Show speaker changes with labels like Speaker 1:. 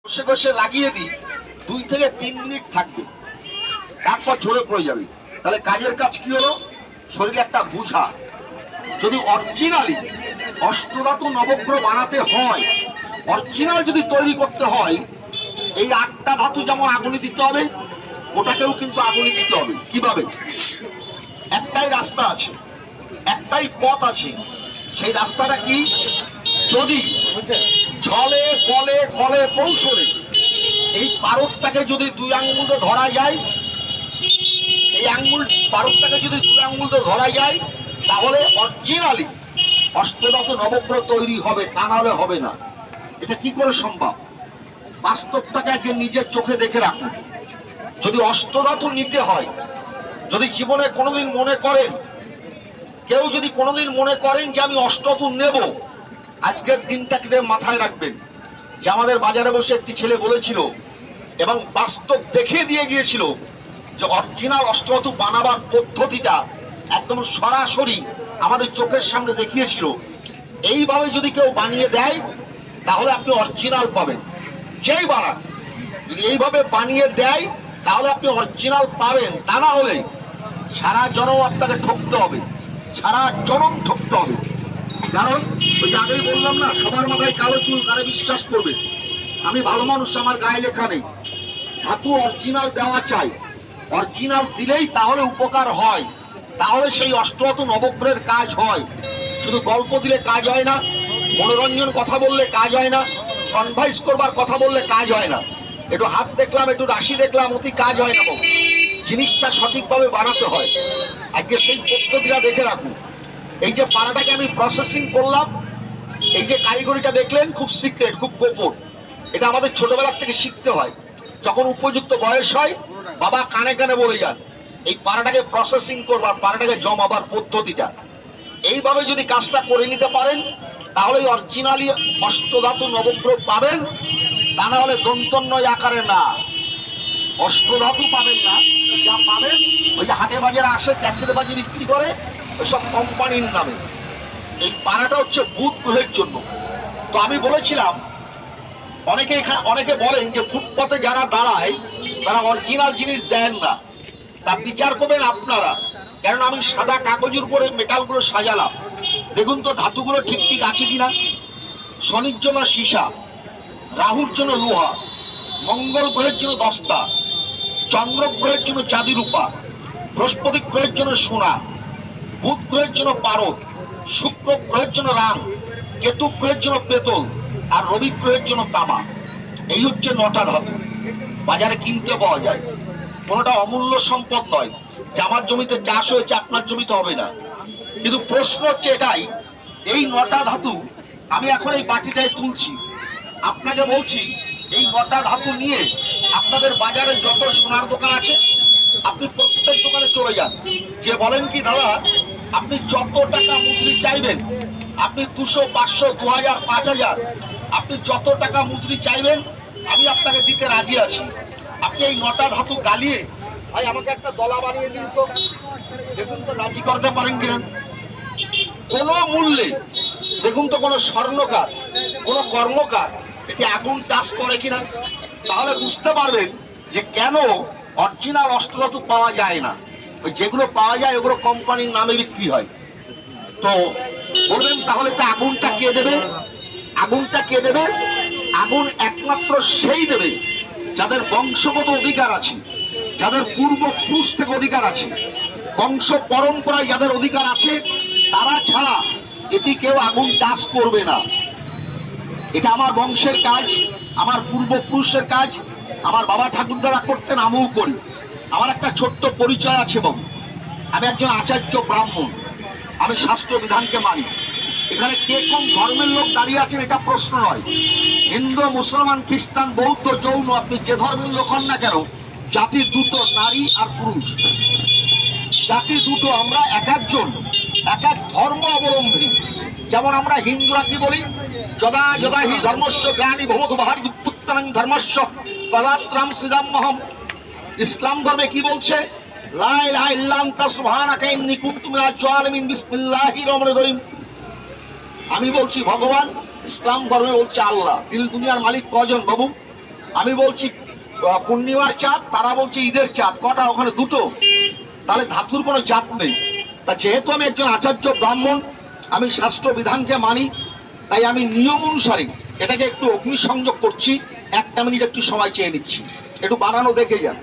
Speaker 1: ঘষে ঘষে লাগিয়ে দিই 2 থেকে 3 মিনিট থাকবে, তারপর ঝরে পড়ে যাবে। তাহলে কাজের কাজ কি হলো? শরীরে একটা বুঝা। যদি অরিজিনালি অষ্টধাতু নবগ্রহ বানাতে হয়, অরিজিনাল যদি তৈরি করতে হয়, এই 8টা ধাতু যেমন আগুনে দিতে হবে, ওটাকেও কিন্তু আগুনে দিতে হবে। কিভাবে? একটাই রাস্তা আছে, একটাই পথ আছে। সেই রাস্তাটা কি? যদি ছলে কলে কলে কৌশলে এই পারদটাকে যদি 2 আঙ্গুল ধরা যায়, এই পারদটাকে যদি 2 আঙ্গুল ধরা যায়, তাহলে অরিজিনালি অষ্টধাতু নবগ্রহ তৈরি হবে, তা নাহলে হবে না। এটা কি করে সম্ভব? বাস্তবটাকে আগে নিজের চোখে দেখে রাখুন। যদি অষ্টধাতু নিতে হয়, যদি জীবনে কোনোদিন মনে করেন, কেউ যদি কোনোদিন মনে করেন যে আমি অষ্টধাতু নেব, আজকের দিনটাকে মাথায় রাখবেন যে আমাদের বাজারে বসে একটি ছেলে বলেছিল এবং বাস্তব দেখিয়ে দিয়ে গিয়েছিল যে অরিজিনাল অষ্টধাতু বানাবার পদ্ধতিটা একদম সরাসরি আমাদের চোখের সামনে দেখিয়েছিল। এইভাবে যদি কেউ বানিয়ে দেয়, তাহলে আপনি অরিজিনাল পাবেন। যেই বানান যদি এইভাবে বানিয়ে দেয়, তাহলে আপনি অরিজিনাল পাবেন। তা না হলে সারা জনম আপনাকে ঠকতে হবে, সারা জনম ঠকতে হবে। কারণ ওই যে আগেই বললাম না, সবার মাথায় কালো চুল, কারে বিশ্বাস করবে? আমি ভালো মানুষ, আমার গায়ে লেখা নেই। ধাতু অরিজিনাল দেওয়া চাই, অরিজিনাল দিলেই তাহলে উপকার হয়, তাহলে সেই অষ্টধাতু নবগ্রহের কাজ হয়। শুধু গল্প দিলে কাজ হয় না, মনোরঞ্জন কথা বললে কাজ হয় না, কনভাইস করবার কথা বললে কাজ হয় না, একটু হাত দেখলাম, একটু রাশি দেখলাম, অতি কাজ হয় না। জিনিসটা সঠিকভাবে বানাতে হয়। আজকে সেই পদ্ধতিটা দেখে রাখুন। এই যে পাড়াটাকে আমি প্রসেসিং করলাম, এই যে কারিগরিটা দেখলেন, খুব সিক্রেট, খুব গোপন। এটা আমাদের ছোটবেলার থেকে শিখতে হয়। যখন উপযুক্ত বয়স হয়, বাবা কানে কানে বলে যান এই পাড়াটাকে প্রসেসিং করবার, পাড়াটাকে জমাবার পদ্ধতিটা। এইভাবে যদি কাজটা করে নিতে পারেন, তাহলে অরিজিনালি অষ্টধাতু নবগ্রহ পাবেন। তা না হলে দন্তন্নয় আকারে না, অষ্টধাতু পাবেন না। যা পাবেন ওই যে হাটে বাজারে আসে, ক্যাসেট বাজি বিক্রি করে, ওইসব কোম্পানির নামে। এই পাড়াটা হচ্ছে বুধ গ্রহের জন্য। তো আমি বলেছিলাম, অনেকে বলেন যে ফুটপাতে যারা দাঁড়ায় তারা অরিজিনাল জিনিস দেন না। তা বিচার করবেন আপনারা, কারণ আমি সাদা কাগজের উপরে মেটালগুলো সাজালাম। দেখুন তো ধাতুগুলো ঠিক ঠিক আছে কিনা। শনির জন্য সীসা, রাহুর জন্য লোহা, মঙ্গল গ্রহের জন্য দস্তা, চন্দ্র গ্রহের জন্য চাঁদি রূপা, বৃহস্পতি গ্রহের জন্য সোনা, বুধ গ্রহের জন্য পারদ, শুক্র গ্রহের জন্য রাম, কেতু গ্রহের জন্য পেতল, আর রবি গ্রহের জন্য তামা। এই হচ্ছে 9টা ধাতু। বাজারে কিনতে পাওয়া যায়, কোনোটা অমূল্য সম্পদ নয় যে আমার জমিতে চাষ হয়েছে আপনার জমিতে হবে না। কিন্তু প্রশ্ন হচ্ছে এটাই, এই 9টা ধাতু আমি এখন এই বাটিটায় তুলছি, আপনাকে বলছি এই 9টা ধাতু নিয়ে আপনাদের বাজারে যত সোনার দোকান আছে, আপনি প্রত্যেক দোকানে চলে যান, যে বলেন কি দাদা আপনি যত টাকা মুদ্রি চাইবেন, আপনি 200, 500, 2000, 5000, আপনি যত টাকা মুদ্রি চাইবেন আমি আপনাকে দিতে রাজি আছি। আপনি এই 9টা ধাতু গালিয়ে ভাই আমাকে একটা দলা বানিয়ে দিন তো, দেখুন তো রাজি করতে পারেন কিনা। কোনো মূল্যে দেখুন তো, কোনো স্বর্ণকার, কোনো কর্মকার এটি আগুন টাচ করে কিনা। তাহলে বুঝতে পারবেন যে কেন অরিজিনাল অষ্টধাতু পাওয়া যায় না। ওই যেগুলো পাওয়া যায় ওগুলো কোম্পানির নামে বিক্রি হয়। তো বলবেন তাহলে তো আগুনটা কে দেবে? আগুনটা কে দেবে? আগুন একমাত্র সেই দেবে যাদের বংশগত অধিকার আছে, যাদের পূর্বপুরুষ থেকে অধিকার আছে, বংশ পরম্পরায় যাদের অধিকার আছে, তারা ছাড়া এটি কেউ আগুন টাচ করবে না। এটা আমার বংশের কাজ, আমার পূর্বপুরুষের কাজ, আমার বাবা ঠাকুরদারা করতেন, আমিও করি। আমার একটা ছোট্ট পরিচয় আছে বাবু, আমি একজন আচার্য ব্রাহ্মণ, আমি শাস্ত্র বিধানকে মানি। এখানে কে কোন ধর্মের লোক দাঁড়িয়ে আছেন এটা প্রশ্ন নয়। হিন্দু, মুসলমান, খ্রিস্টান, বৌদ্ধ, জৈন, আপনি যে ধর্মের লোক হন না কেন, জাতি দুটো, নারী আর পুরুষ। জাতি দুটো, আমরা এক একজন এক এক ধর্ম অবলম্বী। যেমন আমরা হিন্দুরা কি বলি, যদা যদা হি ধর্মস্য গ্লানি ভবতু ভারতপুত্রাং ধর্মস্য তদাত্রাং সৃজাম্যহম। ইসলাম ধর্মে কি বলছে? লা ইলাহা ইল্লা আনতা সুবহানাকা ইন্নী কুনতু মিনাজ জালিমিন, বিসমিল্লাহির রহমানির রহিম। আমি বলছি ভগবান, ইসলাম ধর্মে বলছে আল্লাহ। দিল দুনিয়ার মালিক কজন বাবু? আমি বলছি পূর্ণিমার চাঁদ, তারা বলছে ঈদের চাঁদ, কটা ওখানে দুটো, তাহলে ধাতুর কোনো জাত নেই। তা যেহেতু আমি একজন আচার্য ব্রাহ্মণ, আমি শাস্ত্র বিধানকে মানি, তাই আমি নিয়ম অনুসারে এটাকে একটু অগ্নিসংযোগ করছি। 1 মিনিট একটু সময় চেয়ে নিচ্ছি, একটু বানানো দেখে যান।